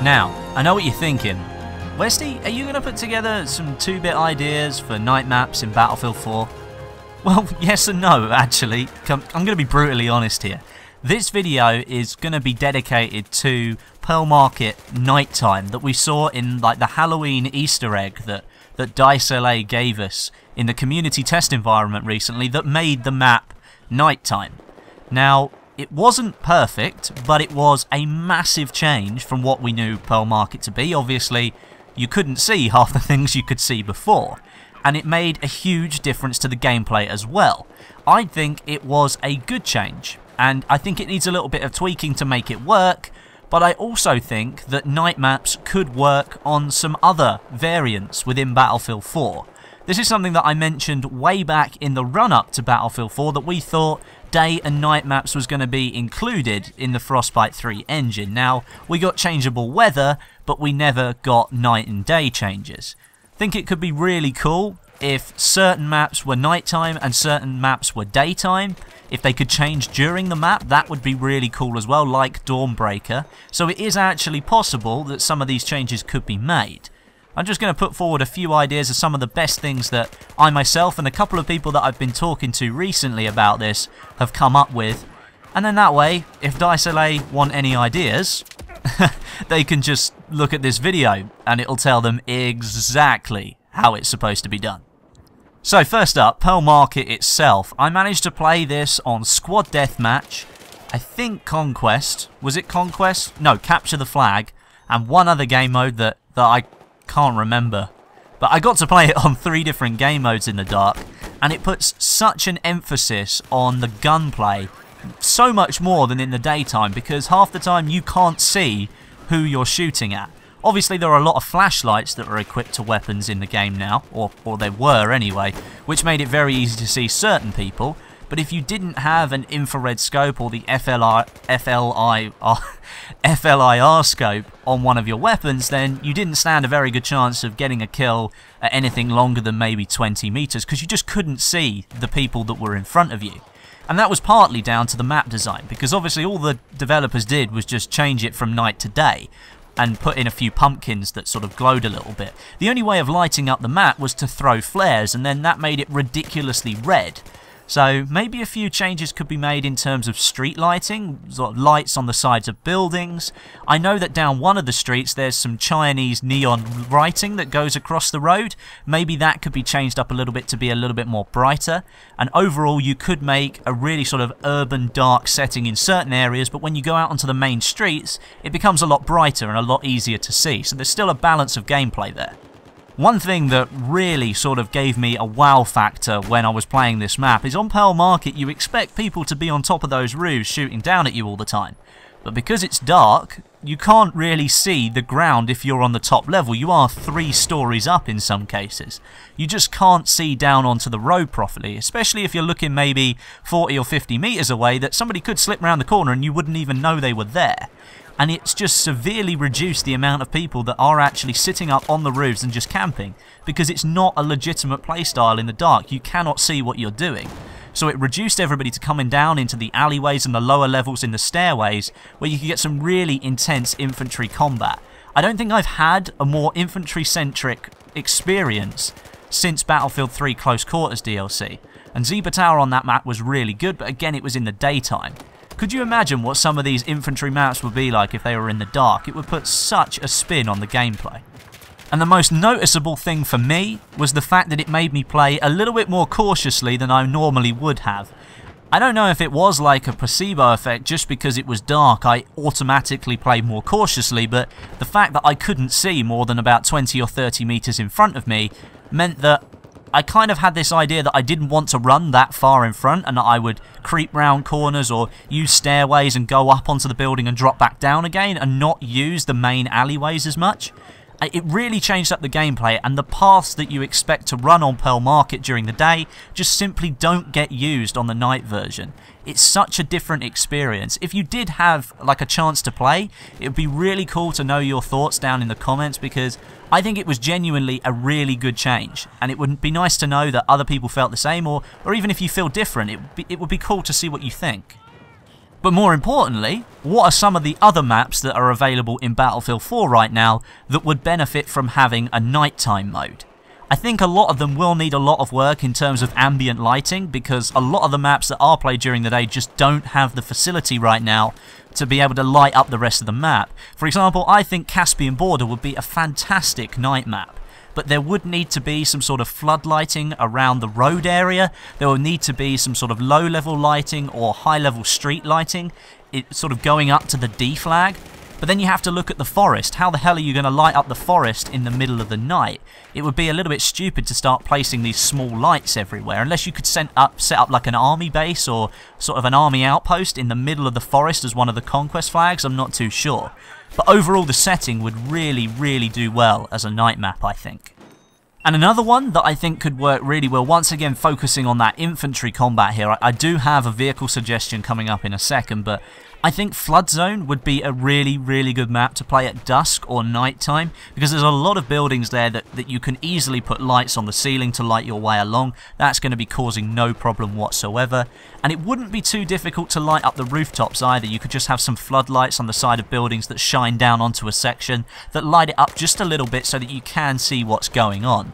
Now, I know what you're thinking. Westy, are you going to put together some 2-bit ideas for night maps in Battlefield 4? Well, yes and no, actually. I'm going to be brutally honest here. This video is going to be dedicated to Pearl Market nighttime that we saw in like the Halloween Easter egg that Dice LA gave us in the community test environment recently that made the map nighttime. Now, it wasn't perfect, but it was a massive change from what we knew Pearl Market to be. Obviously, you couldn't see half the things you could see before, and it made a huge difference to the gameplay as well. I think it was a good change, and I think it needs a little bit of tweaking to make it work, but I also think that night maps could work on some other variants within Battlefield 4. This is something that I mentioned way back in the run-up to Battlefield 4, that we thought day and night maps was going to be included in the Frostbite 3 engine. Now, we got changeable weather, but we never got night and day changes. I think it could be really cool if certain maps were nighttime and certain maps were daytime. If they could change during the map, that would be really cool as well, like Dawnbreaker. So it is actually possible that some of these changes could be made. I'm just going to put forward a few ideas of some of the best things that I myself and a couple of people that I've been talking to recently about this have come up with. And then that way, if Dice LA want any ideas, they can just look at this video and it'll tell them exactly how it's supposed to be done. So first up, Pearl Market itself. I managed to play this on Squad Deathmatch, I think Conquest. Was it Conquest? No, Capture the Flag, and one other game mode that I can't remember. But I got to play it on 3 different game modes in the dark, and it puts such an emphasis on the gunplay, so much more than in the daytime, because half the time you can't see who you're shooting at. Obviously there are a lot of flashlights that are equipped to weapons in the game now, or they were anyway, which made it very easy to see certain people. But if you didn't have an infrared scope or the FLIR scope on one of your weapons, then you didn't stand a very good chance of getting a kill at anything longer than maybe 20 meters, because you just couldn't see the people that were in front of you. And that was partly down to the map design, because obviously all the developers did was just change it from night to day and put in a few pumpkins that sort of glowed a little bit. The only way of lighting up the map was to throw flares, and then that made it ridiculously red. So maybe a few changes could be made in terms of street lighting, sort of lights on the sides of buildings. I know that down one of the streets there's some Chinese neon writing that goes across the road. Maybe that could be changed up a little bit to be a little bit more brighter. And overall you could make a really sort of urban dark setting in certain areas, but when you go out onto the main streets it becomes a lot brighter and a lot easier to see. So there's still a balance of gameplay there. One thing that really sort of gave me a wow factor when I was playing this map is on Pearl Market you expect people to be on top of those roofs shooting down at you all the time. But because it's dark, you can't really see the ground if you're on the top level. You are 3 stories up in some cases. You just can't see down onto the road properly, especially if you're looking maybe 40 or 50 meters away, that somebody could slip around the corner and you wouldn't even know they were there. And it's just severely reduced the amount of people that are actually sitting up on the roofs and just camping, because it's not a legitimate playstyle in the dark. You cannot see what you're doing. So it reduced everybody to coming down into the alleyways and the lower levels in the stairways, where you could get some really intense infantry combat. I don't think I've had a more infantry-centric experience since Battlefield 3 Close Quarters DLC. And Zebra Tower on that map was really good, but again it was in the daytime. Could you imagine what some of these infantry maps would be like if they were in the dark? It would put such a spin on the gameplay. And the most noticeable thing for me was the fact that it made me play a little bit more cautiously than I normally would have. I don't know if it was like a placebo effect, just because it was dark I automatically played more cautiously, but the fact that I couldn't see more than about 20 or 30 meters in front of me meant that I kind of had this idea that I didn't want to run that far in front, and that I would creep round corners or use stairways and go up onto the building and drop back down again and not use the main alleyways as much. It really changed up the gameplay, and the paths that you expect to run on Pearl Market during the day just simply don't get used on the night version. It's such a different experience. If you did have like a chance to play, it would be really cool to know your thoughts down in the comments, because I think it was genuinely a really good change, and it would be nice to know that other people felt the same, or even if you feel different, it would be cool to see what you think. But more importantly, what are some of the other maps that are available in Battlefield 4 right now that would benefit from having a nighttime mode? I think a lot of them will need a lot of work in terms of ambient lighting, because a lot of the maps that are played during the day just don't have the facility right now to be able to light up the rest of the map. For example, I think Caspian Border would be a fantastic night map, but there would need to be some sort of flood lighting around the road area. There will need to be some sort of low-level lighting or high-level street lighting, sort of going up to the D flag. But then you have to look at the forest. How the hell are you going to light up the forest in the middle of the night? It would be a little bit stupid to start placing these small lights everywhere, unless you could set up like an army base or sort of an army outpost in the middle of the forest as one of the conquest flags. I'm not too sure. But overall, the setting would really, really do well as a night map, I think. And another one that I think could work really well, once again focusing on that infantry combat here, I do have a vehicle suggestion coming up in a second, but I think Flood Zone would be a really, really good map to play at dusk or night time, because there's a lot of buildings there that you can easily put lights on the ceiling to light your way along. That's going to be causing no problem whatsoever. And it wouldn't be too difficult to light up the rooftops either. You could just have some floodlights on the side of buildings that shine down onto a section that light it up just a little bit so that you can see what's going on.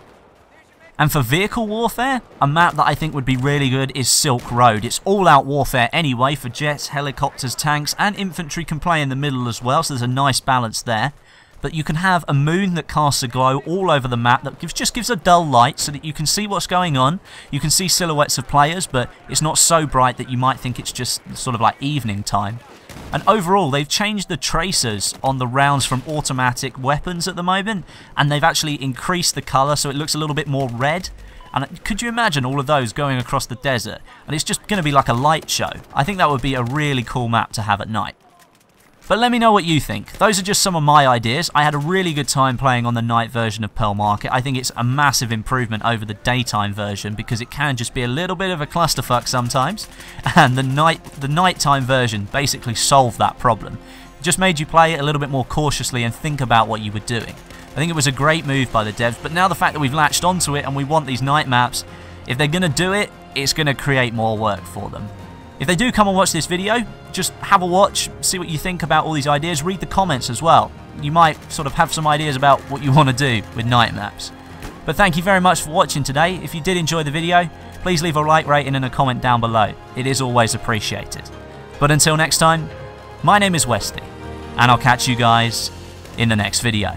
And for vehicle warfare, a map that I think would be really good is Silk Road. It's all-out warfare anyway for jets, helicopters, tanks, and infantry can play in the middle as well, so there's a nice balance there. But you can have a moon that casts a glow all over the map that just gives a dull light so that you can see what's going on. You can see silhouettes of players, but it's not so bright that you might think it's just sort of like evening time. And overall, they've changed the tracers on the rounds from automatic weapons at the moment, and they've actually increased the colour so it looks a little bit more red. And could you imagine all of those going across the desert? And it's just going to be like a light show. I think that would be a really cool map to have at night. But let me know what you think. Those are just some of my ideas. I had a really good time playing on the night version of Pearl Market. I think it's a massive improvement over the daytime version because it can just be a little bit of a clusterfuck sometimes. And the nighttime version basically solved that problem. It just made you play it a little bit more cautiously and think about what you were doing. I think it was a great move by the devs, but now the fact that we've latched onto it and we want these night maps, if they're going to do it, it's going to create more work for them. If they do come and watch this video, just have a watch, see what you think about all these ideas, read the comments as well. You might sort of have some ideas about what you want to do with night maps. But thank you very much for watching today. If you did enjoy the video, please leave a like rating and a comment down below. It is always appreciated. But until next time, my name is Westy, and I'll catch you guys in the next video.